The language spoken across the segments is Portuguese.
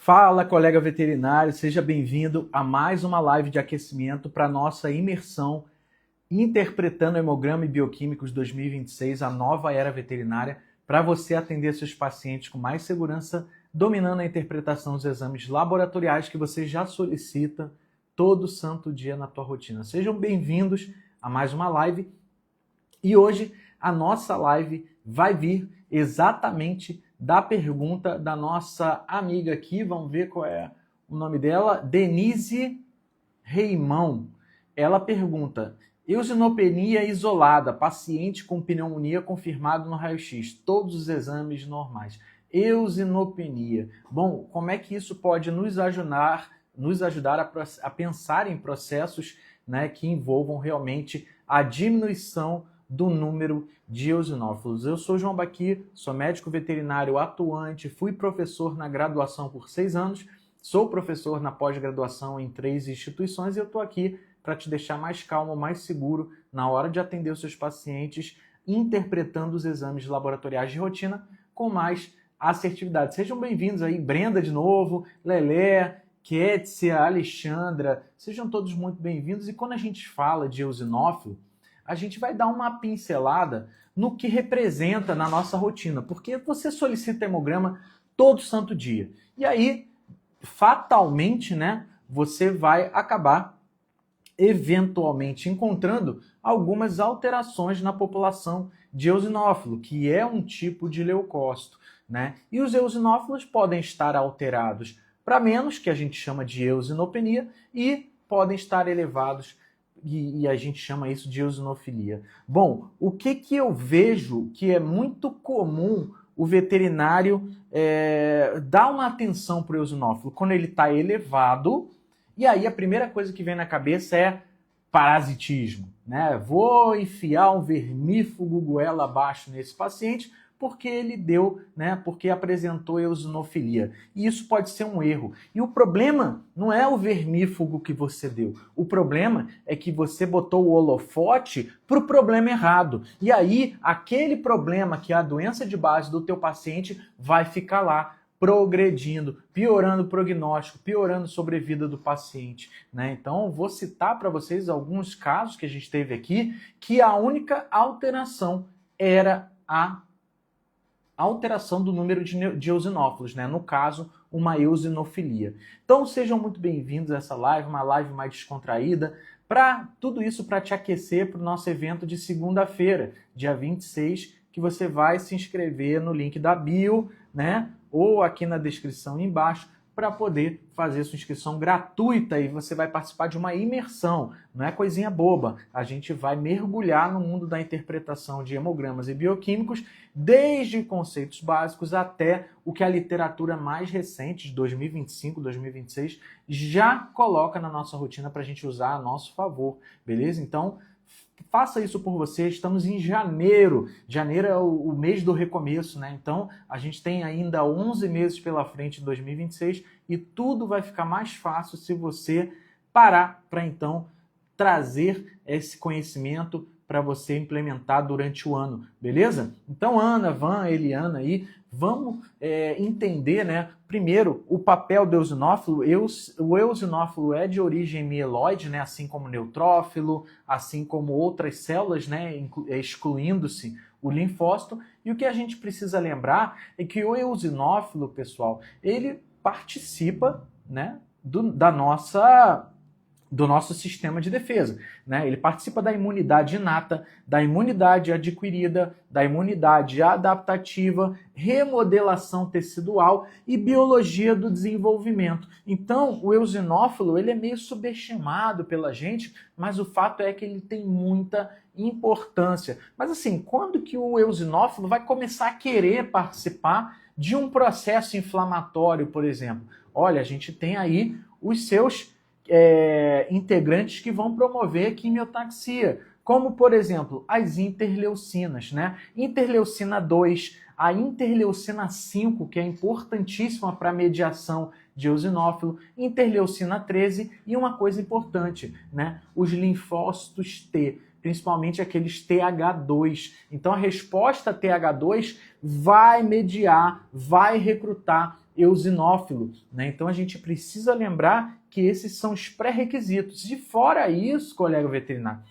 Fala, colega veterinário, seja bem-vindo a mais uma live de aquecimento para a nossa imersão Interpretando Hemograma e Bioquímicos 2026, a nova era veterinária, para você atender seus pacientes com mais segurança, dominando a interpretação dos exames laboratoriais que você já solicita todo santo dia na tua rotina. Sejam bem-vindos a mais uma live e hoje a nossa live vai vir exatamente da pergunta da nossa amiga aqui, vamos ver qual é o nome dela, Denise Reimão. Ela pergunta: eosinopenia isolada, paciente com pneumonia confirmado no raio-x, todos os exames normais. Eosinopenia. Bom, como é que isso pode nos ajudar a pensar em processos, né, que envolvam realmente a diminuição do número de eosinófilos. Eu sou João Baqui, sou médico veterinário atuante, fui professor na graduação por 6 anos, sou professor na pós-graduação em 3 instituições e eu estou aqui para te deixar mais calmo, mais seguro na hora de atender os seus pacientes, interpretando os exames laboratoriais de rotina com mais assertividade. Sejam bem-vindos aí, Brenda de novo, Lelé, Kétia, Alexandra, sejam todos muito bem-vindos. E quando a gente fala de eosinófilo, a gente vai dar uma pincelada no que representa na nossa rotina, porque você solicita hemograma todo santo dia. E aí, fatalmente, né, você vai acabar eventualmente encontrando algumas alterações na população de eosinófilo, que é um tipo de leucócito, né? E os eosinófilos podem estar alterados para menos, que a gente chama de eosinopenia, e podem estar elevados e a gente chama isso de eosinofilia. Bom, o que eu vejo que é muito comum o veterinário dar uma atenção para o eosinófilo quando ele está elevado, e aí a primeira coisa que vem na cabeça é parasitismo, né? Vou enfiar um vermífugo goela abaixo nesse paciente porque ele deu, né, porque apresentou eosinofilia. E isso pode ser um erro. E o problema não é o vermífugo que você deu. O problema é que você botou o holofote para o problema errado. E aí, aquele problema que é a doença de base do teu paciente vai ficar lá, progredindo, piorando o prognóstico, piorando a sobrevida do paciente, né? Então, vou citar para vocês alguns casos que a gente teve aqui, que a única alteração era a alteração do número de eosinófilos, né? No caso, uma eosinofilia. Então, sejam muito bem-vindos a essa live, uma live mais descontraída, para tudo isso para te aquecer para o nosso evento de segunda-feira, dia 26, que você vai se inscrever no link da bio, né? Ou aqui na descrição embaixo, para poder fazer sua inscrição gratuita e você vai participar de uma imersão. Não é coisinha boba. A gente vai mergulhar no mundo da interpretação de hemogramas e bioquímicos, desde conceitos básicos até o que a literatura mais recente, de 2025, 2026, já coloca na nossa rotina para a gente usar a nosso favor, beleza? Então, faça isso por você. Estamos em janeiro. Janeiro é o mês do recomeço, né? Então, a gente tem ainda 11 meses pela frente em 2026 e tudo vai ficar mais fácil se você parar para, então, trazer esse conhecimento para você implementar durante o ano, beleza? Então, Ana, Van, Eliana aí, vamos entender, né? Primeiro, o papel do eosinófilo. O eosinófilo é de origem mieloide, né? Assim como o neutrófilo, assim como outras células, né? Excluindo-se o linfócito. E o que a gente precisa lembrar é que o eosinófilo, pessoal, ele participa, né, do nosso sistema de defesa, né? Ele participa da imunidade inata, da imunidade adquirida, da imunidade adaptativa, remodelação tecidual e biologia do desenvolvimento. Então, o eosinófilo, ele é meio subestimado pela gente, mas o fato é que ele tem muita importância. Mas assim, quando que o eosinófilo vai começar a querer participar de um processo inflamatório, por exemplo? Olha, a gente tem aí os seus integrantes que vão promover quimiotaxia, como, por exemplo, as interleucinas, né? Interleucina 2, a interleucina 5, que é importantíssima para a mediação de eosinófilo, interleucina 13 e uma coisa importante, né? Os linfócitos T, principalmente aqueles TH2. Então, a resposta TH2 vai mediar, vai recrutar eosinófilo, né? Então a gente precisa lembrar que esses são os pré-requisitos. E fora isso, colega veterinário,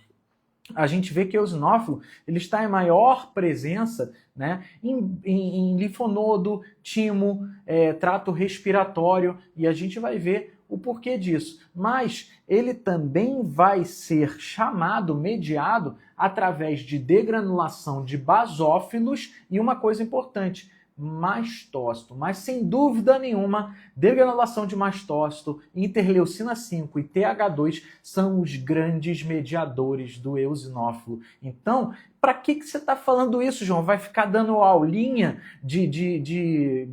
a gente vê que o eosinófilo ele está em maior presença, né, em linfonodo, timo, trato respiratório, e a gente vai ver o porquê disso. Mas ele também vai ser chamado, mediado, através de degranulação de basófilos e uma coisa importante, mastócito. Mas sem dúvida nenhuma, degranulação de mastócito, interleucina 5 e TH2 são os grandes mediadores do eosinófilo. Então, para que você está falando isso, João? Vai ficar dando aulinha de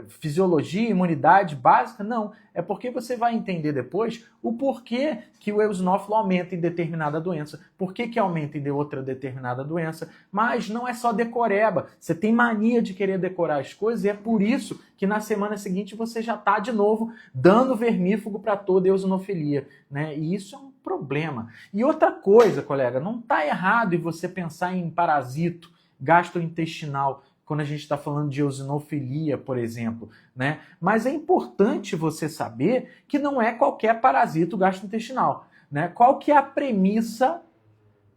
fisiologia, imunidade básica? Não, é porque você vai entender depois o porquê que o eosinófilo aumenta em determinada doença, por que aumenta em outra determinada doença, mas não é só decoreba. Você tem mania de querer decorar as coisas e é por isso que na semana seguinte você já está de novo dando vermífugo para toda a eosinofilia, né? E isso é um problema. E outra coisa, colega, não está errado em você pensar em parasito gastrointestinal quando a gente está falando de eosinofilia, por exemplo, né? Mas é importante você saber que não é qualquer parasito gastrointestinal, né? Qual que é a premissa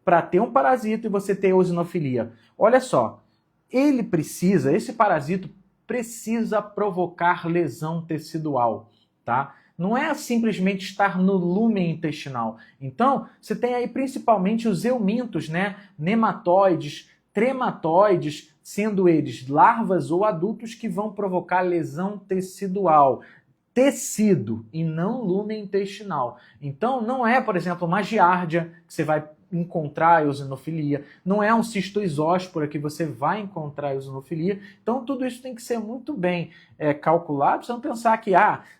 para ter um parasito e você ter eosinofilia? Olha só, esse parasito precisa provocar lesão tecidual, tá? Não é simplesmente estar no lúmen intestinal. Então, você tem aí principalmente os eumintos, né? Nematóides, trematóides, sendo eles larvas ou adultos que vão provocar lesão tecidual. Tecido e não lúmen intestinal. Então, não é, por exemplo, uma giardia que você vai encontrar eosinofilia, não é um cistoisóspora que você vai encontrar eosinofilia. Então, tudo isso tem que ser muito bem calculado, você não pensar que,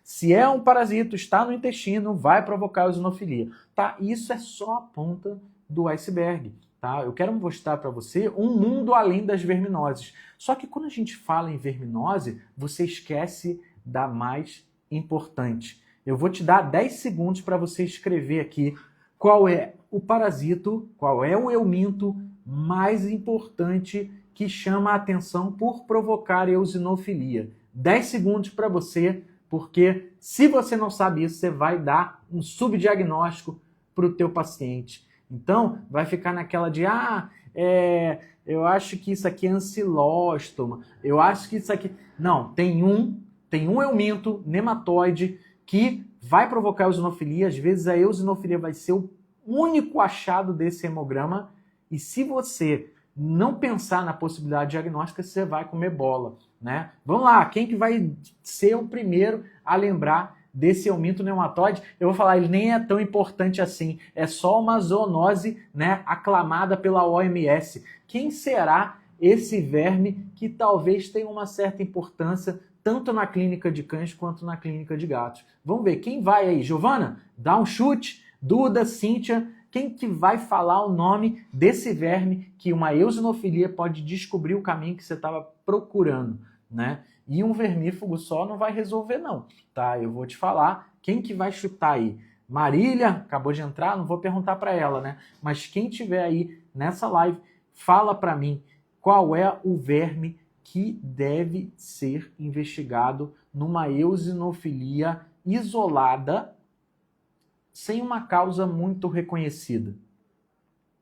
se é um parasito, está no intestino, vai provocar eosinofilia. Tá? Isso é só a ponta do iceberg. Tá? Eu quero mostrar para você um mundo além das verminoses. Só que quando a gente fala em verminose, você esquece da mais importante. Eu vou te dar 10 segundos para você escrever aqui qual é o parasito, qual é o euminto mais importante que chama a atenção por provocar eosinofilia. 10 segundos para você, porque se você não sabe isso, você vai dar um subdiagnóstico para o teu paciente. Então, vai ficar naquela de, eu acho que isso aqui é ancilóstoma, eu acho que isso aqui... Não, tem um euminto nematóide que vai provocar eosinofilia. Às vezes a eosinofilia vai ser o único achado desse hemograma, e se você não pensar na possibilidade diagnóstica, você vai comer bola, né? Vamos lá, quem que vai ser o primeiro a lembrar desse euminto nematóide? Eu vou falar, ele nem é tão importante assim, é só uma zoonose, né, aclamada pela OMS. Quem será esse verme que talvez tenha uma certa importância tanto na clínica de cães quanto na clínica de gatos? Vamos ver, quem vai aí? Giovana, dá um chute. Duda, Cíntia, quem que vai falar o nome desse verme que uma eosinofilia pode descobrir o caminho que você estava procurando, né? E um vermífugo só não vai resolver não, tá? Eu vou te falar quem que vai chutar aí. Marília, acabou de entrar, não vou perguntar para ela, né? Mas quem tiver aí nessa live, fala para mim qual é o verme que deve ser investigado numa eosinofilia isolada, sem uma causa muito reconhecida.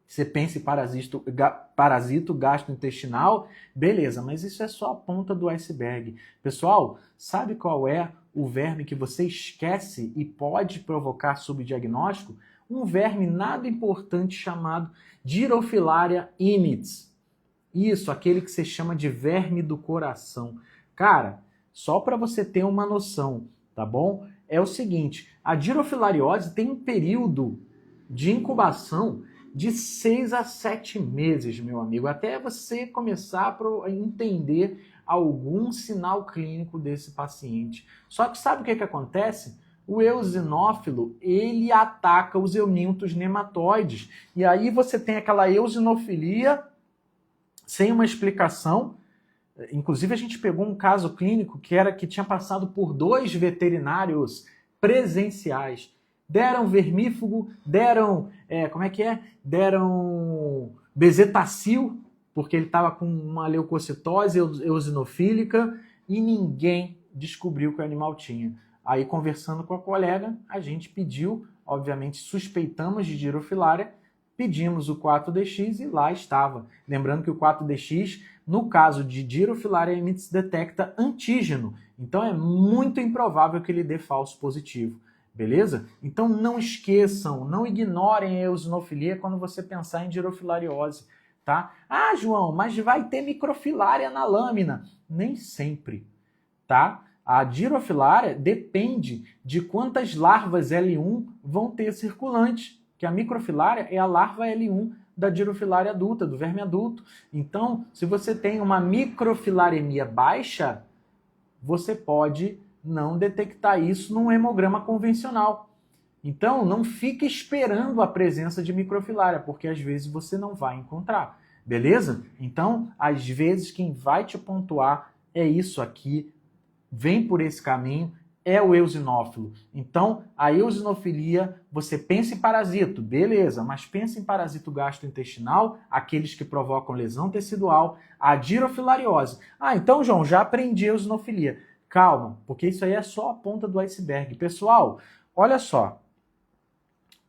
Você pensa em parasito gastrointestinal, beleza, mas isso é só a ponta do iceberg. Pessoal, sabe qual é o verme que você esquece e pode provocar subdiagnóstico? Um verme nada importante chamado Dirofilaria imits. Isso, aquele que você chama de verme do coração. Cara, só para você ter uma noção, tá bom? É o seguinte, a dirofilariose tem um período de incubação de 6 a 7 meses, meu amigo, até você começar a entender algum sinal clínico desse paciente. Só que sabe o que acontece? O eosinófilo, ele ataca os eumintos nematóides, e aí você tem aquela eosinofilia sem uma explicação. Inclusive, a gente pegou um caso clínico que tinha passado por 2 veterinários presenciais. Deram vermífugo, deram bezetacil, porque ele estava com uma leucocitose eosinofílica, e ninguém descobriu que o animal tinha. Aí, conversando com a colega, a gente pediu, obviamente suspeitamos de girofilária, pedimos o 4DX e lá estava. Lembrando que o 4DX, no caso de girofilária emites, detecta antígeno. Então é muito improvável que ele dê falso positivo. Beleza? Então não esqueçam, não ignorem a eosinofilia quando você pensar em girofilariose. Tá? Ah, João, mas vai ter microfilária na lâmina. Nem sempre. Tá? A girofilária depende de quantas larvas L1 vão ter circulante, que a microfilária é a larva L1 da girofilária adulta, do verme adulto. Então, se você tem uma microfilaremia baixa, você pode não detectar isso num hemograma convencional. Então, não fique esperando a presença de microfilária, porque às vezes você não vai encontrar, beleza? Então, às vezes, quem vai te pontuar é isso aqui, vem por esse caminho, é o eosinófilo. Então, a eosinofilia, você pensa em parasito, beleza, mas pensa em parasito gastrointestinal, aqueles que provocam lesão tecidual, a girofilariose. Ah, então, João, já aprendi eosinofilia. Calma, porque isso aí é só a ponta do iceberg. Pessoal, olha só,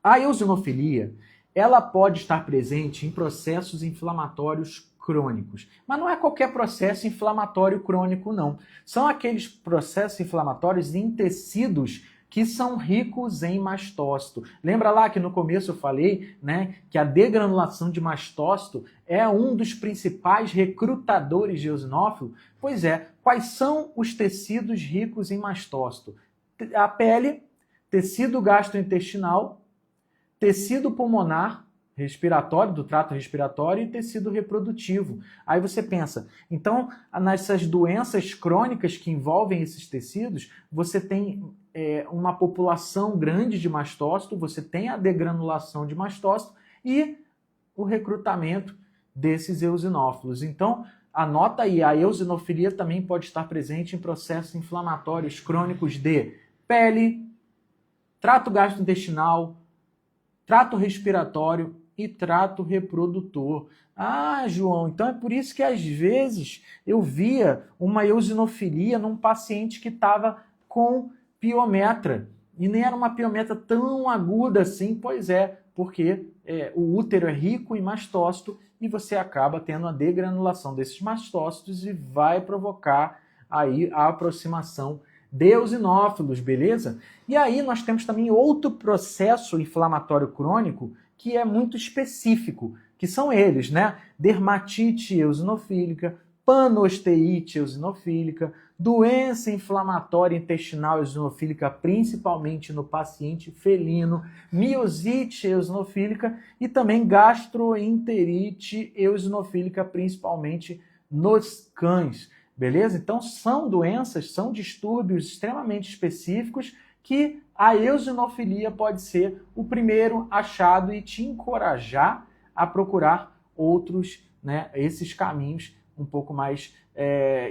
a eosinofilia, ela pode estar presente em processos inflamatórios crônicos. Mas não é qualquer processo inflamatório crônico, não. São aqueles processos inflamatórios em tecidos que são ricos em mastócito. Lembra lá que no começo eu falei, né, que a degranulação de mastócito é um dos principais recrutadores de eosinófilo? Pois é, quais são os tecidos ricos em mastócito? A pele, tecido gastrointestinal, tecido pulmonar, respiratório, do trato respiratório, e tecido reprodutivo. Aí você pensa, então, nessas doenças crônicas que envolvem esses tecidos, você tem uma população grande de mastócito, você tem a degranulação de mastócito e o recrutamento desses eosinófilos. Então, anota aí, a eosinofilia também pode estar presente em processos inflamatórios crônicos de pele, trato gastrointestinal, trato respiratório e trato reprodutor. Ah, João, então é por isso que às vezes eu via uma eosinofilia num paciente que estava com piometra. E nem era uma piometra tão aguda assim, pois é, porque o útero é rico em mastócito e você acaba tendo a degranulação desses mastócitos e vai provocar aí a aproximação de eosinófilos, beleza? E aí nós temos também outro processo inflamatório crônico que é muito específico, que são eles, né? Dermatite eosinofílica, panosteite eosinofílica, doença inflamatória intestinal eosinofílica, principalmente no paciente felino, miosite eosinofílica e também gastroenterite eosinofílica, principalmente nos cães. Beleza? Então são doenças, são distúrbios extremamente específicos que a eosinofilia pode ser o primeiro achado e te encorajar a procurar outros, né, esses caminhos um pouco mais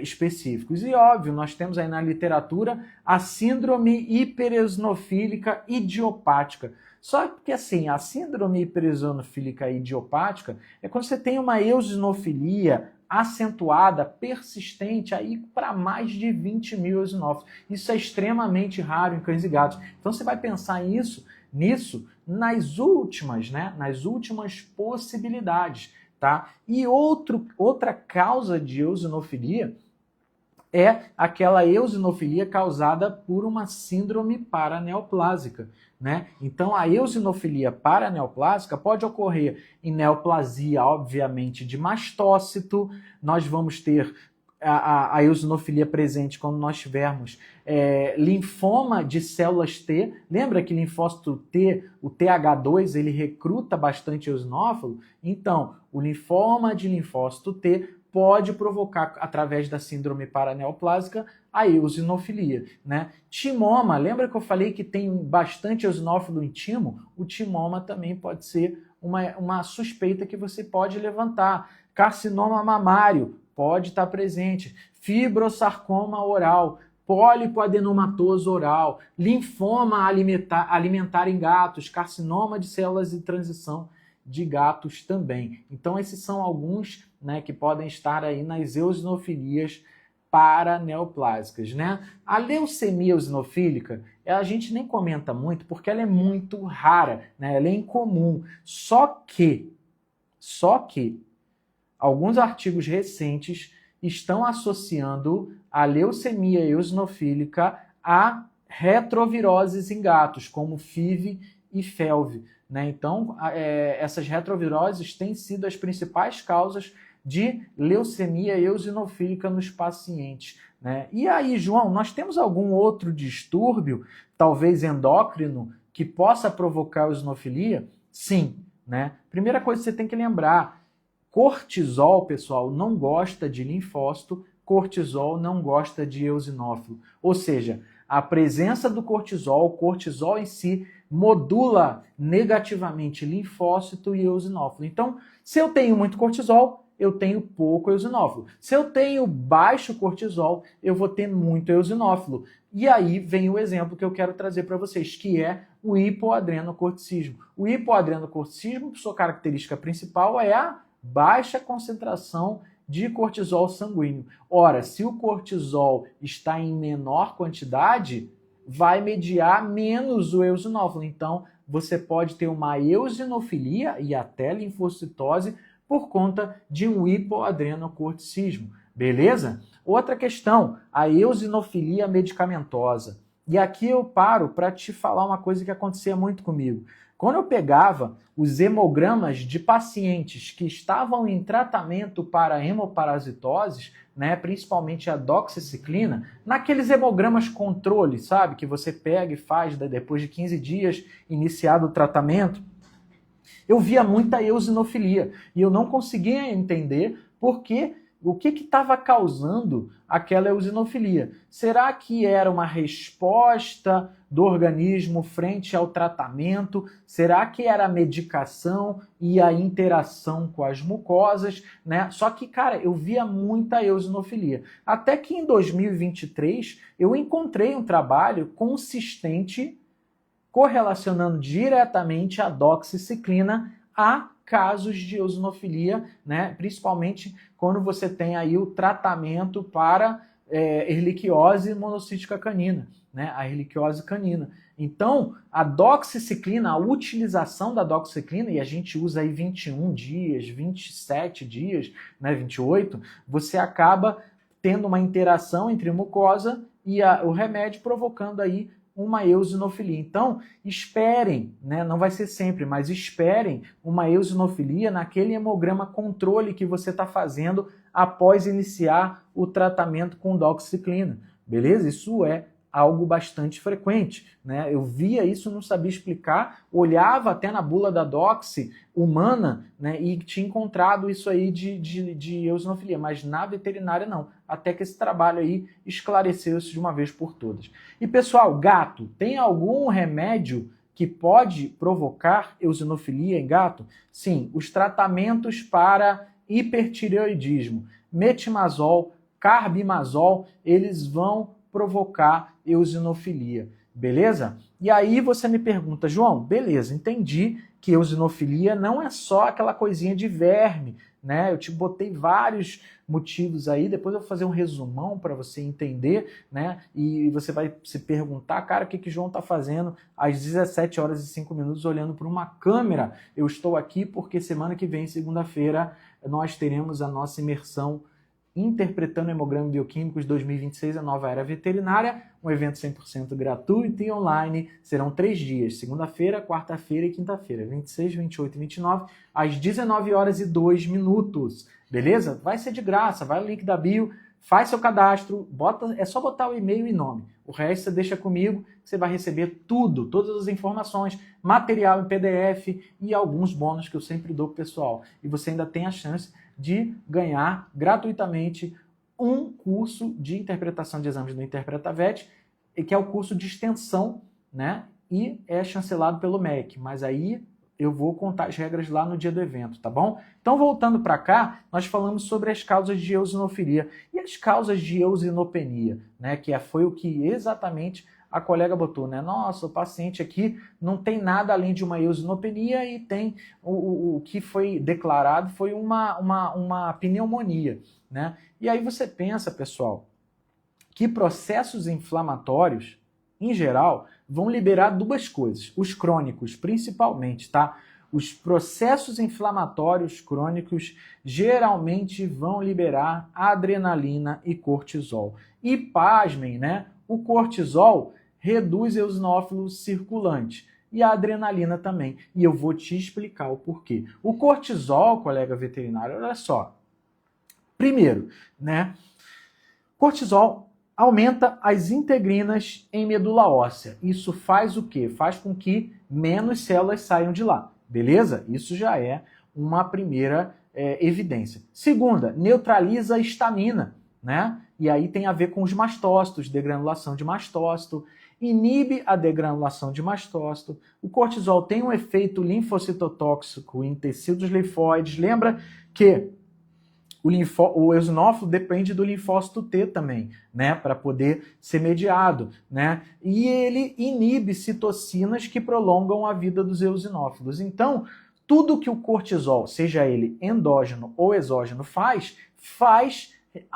específicos. E óbvio, nós temos aí na literatura a síndrome hipereosinofílica idiopática. Só que assim, a síndrome hipereosinofílica idiopática é quando você tem uma eosinofilia acentuada, persistente, aí para mais de 20 mil eosinófilos. Isso é extremamente raro em cães e gatos. Então você vai pensar nisso nas últimas, né? Nas últimas possibilidades, tá? E outra causa de eosinofilia é aquela eosinofilia causada por uma síndrome paraneoplásica, né? Então, a eosinofilia paraneoplásica pode ocorrer em neoplasia, obviamente, de mastócito. Nós vamos ter a eosinofilia presente quando nós tivermos linfoma de células T. Lembra que linfócito T, o TH2, ele recruta bastante eosinófilo? Então, o linfoma de linfócito T pode provocar, através da síndrome paraneoplásica, a eosinofilia, né? Timoma, lembra que eu falei que tem bastante eosinófilo em timo? O timoma também pode ser uma suspeita que você pode levantar. Carcinoma mamário pode estar presente. Fibrosarcoma oral, pólipo adenomatoso oral, linfoma alimentar em gatos, carcinoma de células de transição de gatos também. Então esses são alguns, né, que podem estar aí nas eosinofilias paraneoplásicas, né? A leucemia eosinofílica, a gente nem comenta muito porque ela é muito rara, né? Ela é incomum. Só que alguns artigos recentes estão associando a leucemia eosinofílica a retroviroses em gatos, como FIV e FeLV, né? Então, essas retroviroses têm sido as principais causas de leucemia eosinofílica nos pacientes, né? E aí, João, nós temos algum outro distúrbio, talvez endócrino, que possa provocar eosinofilia? Sim, né? Primeira coisa que você tem que lembrar, cortisol, pessoal, não gosta de linfócito, cortisol não gosta de eosinófilo. Ou seja, a presença do cortisol, o cortisol em si, modula negativamente linfócito e eosinófilo. Então, se eu tenho muito cortisol, eu tenho pouco eosinófilo. Se eu tenho baixo cortisol, eu vou ter muito eosinófilo. E aí vem o exemplo que eu quero trazer para vocês, que é o hipoadrenocorticismo. O hipoadrenocorticismo, sua característica principal é a baixa concentração de cortisol sanguíneo. Ora, se o cortisol está em menor quantidade, vai mediar menos o eosinófilo. Então, você pode ter uma eosinofilia e até linfocitose por conta de um hipoadrenocorticismo. Beleza? Outra questão, a eosinofilia medicamentosa. E aqui eu paro para te falar uma coisa que acontecia muito comigo. Quando eu pegava os hemogramas de pacientes que estavam em tratamento para hemoparasitoses, né, principalmente a doxiciclina, naqueles hemogramas controle, sabe, que você pega e faz depois de 15 dias iniciado o tratamento, eu via muita eosinofilia e eu não conseguia entender o que estava causando aquela eosinofilia. Será que era uma resposta do organismo frente ao tratamento? Será que era a medicação e a interação com as mucosas, né? Só que, cara, eu via muita eosinofilia. Até que em 2023 eu encontrei um trabalho consistente correlacionando diretamente a doxiciclina a casos de eosinofilia, né? Principalmente quando você tem aí o tratamento para erliquiose monocítica canina, né? A erliquiose canina. Então, a doxiciclina, a utilização da doxiciclina, e a gente usa aí 21 dias, 27 dias, né? 28, você acaba tendo uma interação entre mucosa e o remédio, provocando aí uma eosinofilia. Então, esperem, né? Não vai ser sempre, mas esperem uma eosinofilia naquele hemograma controle que você está fazendo após iniciar o tratamento com doxiciclina, beleza? Isso é algo bastante frequente, né? Eu via isso, não sabia explicar, olhava até na bula da doxi humana, né, e tinha encontrado isso aí de eosinofilia, mas na veterinária não, até que esse trabalho aí esclareceu isso de uma vez por todas. E pessoal, gato, tem algum remédio que pode provocar eosinofilia em gato? Sim, os tratamentos para hipertireoidismo, metimazol, carbimazol, eles vão provocar eosinofilia, beleza? E aí você me pergunta, João, beleza, entendi que eosinofilia não é só aquela coisinha de verme, né? Eu te botei vários motivos aí, depois eu vou fazer um resumão para você entender, né? E você vai se perguntar, cara, o que o João está fazendo às 17 horas e 5 minutos olhando para uma câmera? Eu estou aqui porque semana que vem, segunda-feira, nós teremos a nossa imersão Interpretando Hemograma Bioquímicos 2026, a nova era veterinária, um evento 100% gratuito e online. Serão 3 dias, segunda-feira, quarta-feira e quinta-feira, 26, 28 e 29, às 19 horas e 2 minutos, beleza? Vai ser de graça, vai no link da bio, faz seu cadastro, é só botar o e-mail e nome. O resto você deixa comigo, você vai receber tudo, todas as informações, material em PDF e alguns bônus que eu sempre dou pro pessoal. E você ainda tem a chance de ganhar gratuitamente um curso de interpretação de exames do InterpretaVet, que é o curso de extensão, né? E é chancelado pelo MEC, mas aí eu vou contar as regras lá no dia do evento, tá bom? Então, voltando para cá, nós falamos sobre as causas de eosinofilia e as causas de eosinopenia, né? Que foi o que exatamente a colega botou, né? Nossa, o paciente aqui não tem nada além de uma eosinopenia e tem o que foi declarado foi uma pneumonia, né? E aí você pensa, pessoal, que processos inflamatórios, em geral, vão liberar duas coisas. Os crônicos, principalmente, tá? Os processos inflamatórios crônicos geralmente vão liberar adrenalina e cortisol. E pasmem, né? O cortisol reduz eosinófilo circulante e a adrenalina também. E eu vou te explicar o porquê. O cortisol, colega veterinário, olha só. Primeiro, né? Cortisol aumenta as integrinas em medula óssea. Isso faz o quê? Faz com que menos células saiam de lá. Beleza? Isso já é uma primeira evidência. Segunda, neutraliza a histamina, né? E aí tem a ver com os mastócitos, degranulação de mastócito, inibe a degranulação de mastócito. O cortisol tem um efeito linfocitotóxico em tecidos linfóides. Lembra que o eosinófilo depende do linfócito T também, né, para poder ser mediado, né? E ele inibe citocinas que prolongam a vida dos eosinófilos. Então, tudo que o cortisol, seja ele endógeno ou exógeno, faz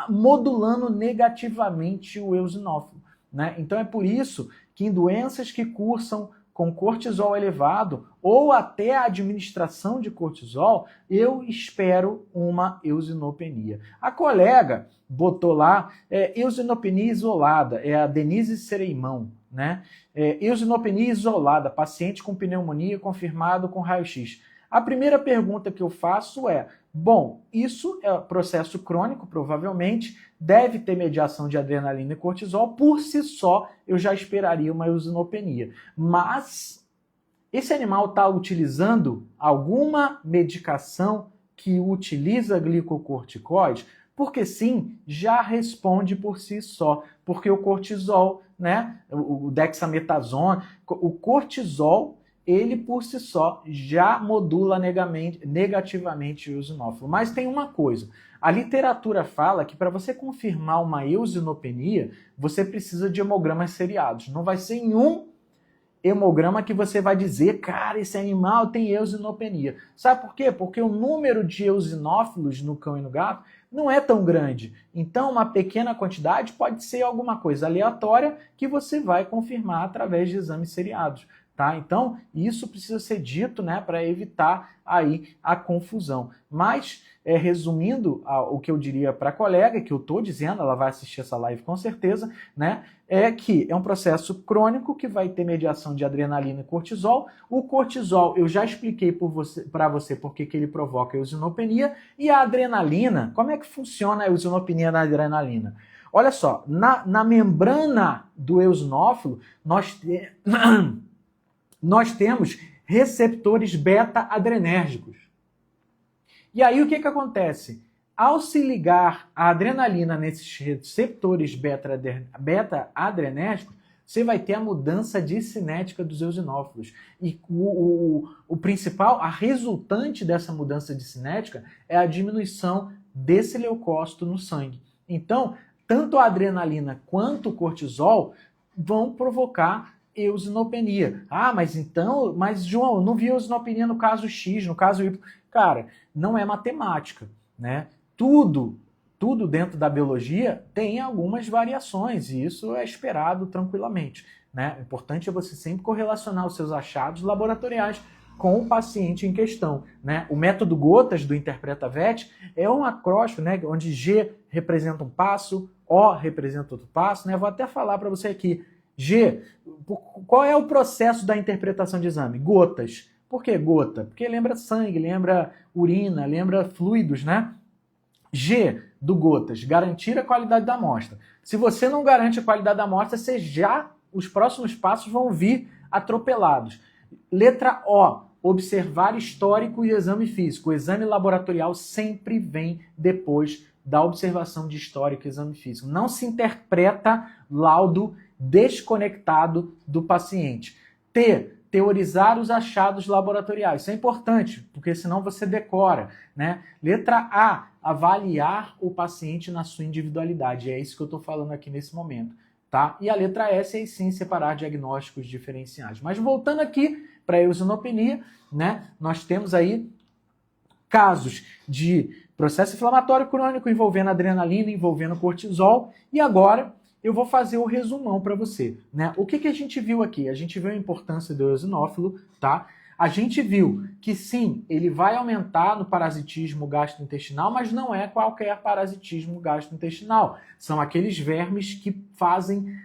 modulando negativamente o eosinófilo, né? Então é por isso que em doenças que cursam com cortisol elevado ou até a administração de cortisol, eu espero uma eosinopenia. A colega botou lá eosinopenia isolada, é a Denise Sereimão, né? Eosinopenia isolada, paciente com pneumonia confirmado com raio-x. A primeira pergunta que eu faço é, bom, isso é processo crônico, provavelmente, deve ter mediação de adrenalina e cortisol, por si só eu já esperaria uma eosinopenia. Mas esse animal está utilizando alguma medicação que utiliza glicocorticoide? Porque sim, já responde por si só, porque o cortisol, né, o dexametasona, o cortisol, ele por si só já modula negativamente o eosinófilo. Mas tem uma coisa, a literatura fala que para você confirmar uma eosinopenia, você precisa de hemogramas seriados. Não vai ser em um hemograma que você vai dizer, cara, esse animal tem eosinopenia. Sabe por quê? Porque o número de eosinófilos no cão e no gato não é tão grande. Então, uma pequena quantidade pode ser alguma coisa aleatória que você vai confirmar através de exames seriados. Tá? Então, isso precisa ser dito, né, para evitar aí a confusão. Mas, resumindo o que eu diria para a colega, que eu estou dizendo, ela vai assistir essa live com certeza, né, é que é um processo crônico que vai ter mediação de adrenalina e cortisol. O cortisol, eu já expliquei para você porque que ele provoca a eosinopenia. E a adrenalina, como é que funciona a eosinopenia na adrenalina? Olha só, na membrana do eosinófilo, nós temos receptores beta-adrenérgicos. E aí o que acontece? Ao se ligar a adrenalina nesses receptores beta-adrenérgicos, você vai ter a mudança de cinética dos eosinófilos. E o principal, a resultante dessa mudança de cinética é a diminuição desse leucócito no sangue. Então, tanto a adrenalina quanto o cortisol vão provocar eosinopenia. Ah, mas João, eu não vi eosinopenia no caso X, no caso Y. Cara, não é matemática, né? Tudo dentro da biologia tem algumas variações e isso é esperado tranquilamente, né? O importante é você sempre correlacionar os seus achados laboratoriais com o paciente em questão, né? O método Gotas do InterpretaVet é um acróstico, né, onde G representa um passo, O representa outro passo, né? Vou até falar para você aqui. G, qual é o processo da interpretação de exame? Gotas. Por que gota? Porque lembra sangue, lembra urina, lembra fluidos, né? G do gotas, garantir a qualidade da amostra. Se você não garante a qualidade da amostra, os próximos passos vão vir atropelados. Letra O, observar histórico e exame físico. O exame laboratorial sempre vem depois da observação de histórico e exame físico. Não se interpreta laudo desconectado do paciente. T, teorizar os achados laboratoriais. Isso é importante, porque senão você decora, né? Letra A, avaliar o paciente na sua individualidade. É isso que eu estou falando aqui nesse momento, tá? E a letra S é sim separar diagnósticos diferenciais. Mas voltando aqui para a eosinopenia, né? Nós temos aí casos de processo inflamatório crônico envolvendo adrenalina, envolvendo cortisol, e agora eu vou fazer o resumão para você, né? O que a gente viu aqui? A gente viu a importância do eosinófilo, tá? A gente viu que sim, ele vai aumentar no parasitismo gastrointestinal, mas não é qualquer parasitismo gastrointestinal. São aqueles vermes que fazem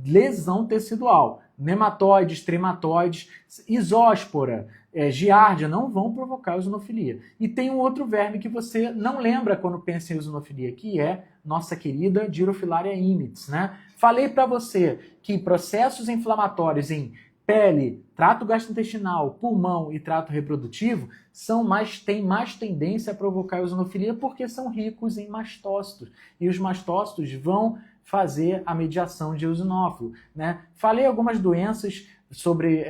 lesão tecidual. Nematóides, trematóides, isóspora, giardia não vão provocar eosinofilia. E tem um outro verme que você não lembra quando pensa em eosinofilia, que é nossa querida Dirofilaria imits, né? Falei para você que processos inflamatórios em pele, trato gastrointestinal, pulmão e trato reprodutivo têm mais tendência a provocar eosinofilia porque são ricos em mastócitos. E os mastócitos vão fazer a mediação de eosinófilo, né? Falei algumas doenças sobre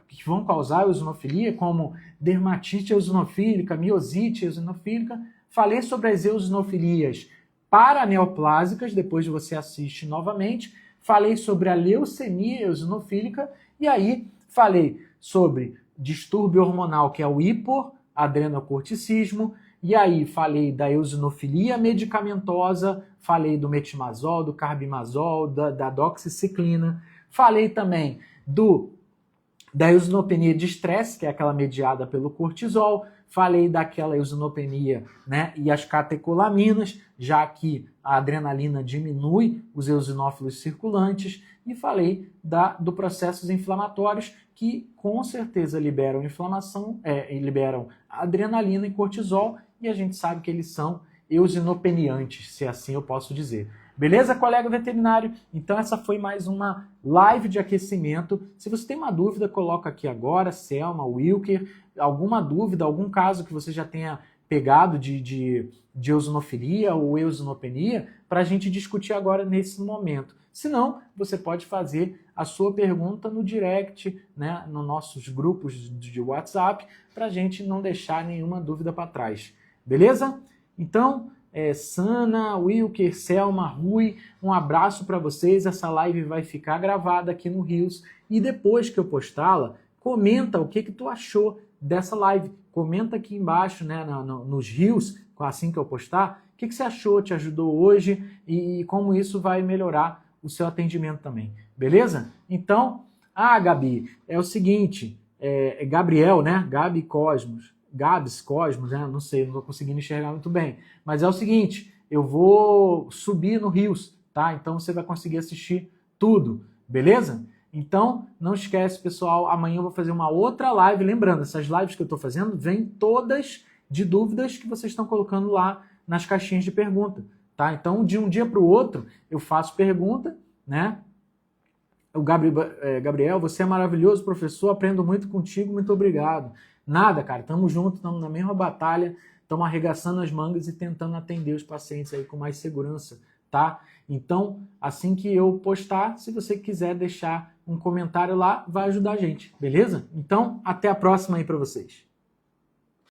que vão causar eosinofilia, como dermatite eosinofílica, miosite eosinofílica. Falei sobre as eosinofilias paraneoplásicas, depois você assiste novamente. Falei sobre a leucemia eosinofílica e aí falei sobre distúrbio hormonal, que é o hipoadrenocorticismo, e aí falei da eosinofilia medicamentosa, falei do metimazol, do carbimazol, da doxiciclina, falei também da eosinopenia de estresse, que é aquela mediada pelo cortisol, falei daquela eosinopenia, né, e as catecolaminas, já que a adrenalina diminui os eosinófilos circulantes, e falei do processos inflamatórios que com certeza liberam inflamação, liberam adrenalina e cortisol, e a gente sabe que eles são eosinopeniantes, se assim eu posso dizer. Beleza, colega veterinário? Então essa foi mais uma live de aquecimento. Se você tem uma dúvida, coloca aqui agora, Selma, Wilker, alguma dúvida, algum caso que você já tenha pegado de eosinofilia ou eosinopenia, para a gente discutir agora nesse momento. Se não, você pode fazer a sua pergunta no direct, né, nos nossos grupos de WhatsApp, para a gente não deixar nenhuma dúvida para trás. Beleza? Então, Sana, Wilker, Selma, Rui, um abraço para vocês. Essa live vai ficar gravada aqui no Reels e depois que eu postá-la, comenta o que tu achou dessa live. Comenta aqui embaixo, né, nos Reels, assim que eu postar, o que você achou, te ajudou hoje e como isso vai melhorar o seu atendimento também. Beleza? Então, Gabi, é o seguinte, Gabriel, né, Gabs Cosmos, né? Não sei, não estou conseguindo enxergar muito bem. Mas é o seguinte, eu vou subir no Reels, tá? Então você vai conseguir assistir tudo, beleza? Então, não esquece, pessoal, amanhã eu vou fazer uma outra live. Lembrando, essas lives que eu estou fazendo vêm todas de dúvidas que vocês estão colocando lá nas caixinhas de pergunta, tá? Então, de um dia para o outro, eu faço pergunta, né? O Gabriel, você é maravilhoso, professor, aprendo muito contigo, muito obrigado. Nada, cara, estamos juntos, estamos na mesma batalha, estamos arregaçando as mangas e tentando atender os pacientes aí com mais segurança, tá? Então, assim que eu postar, se você quiser deixar um comentário lá, vai ajudar a gente, beleza? Então, até a próxima aí para vocês.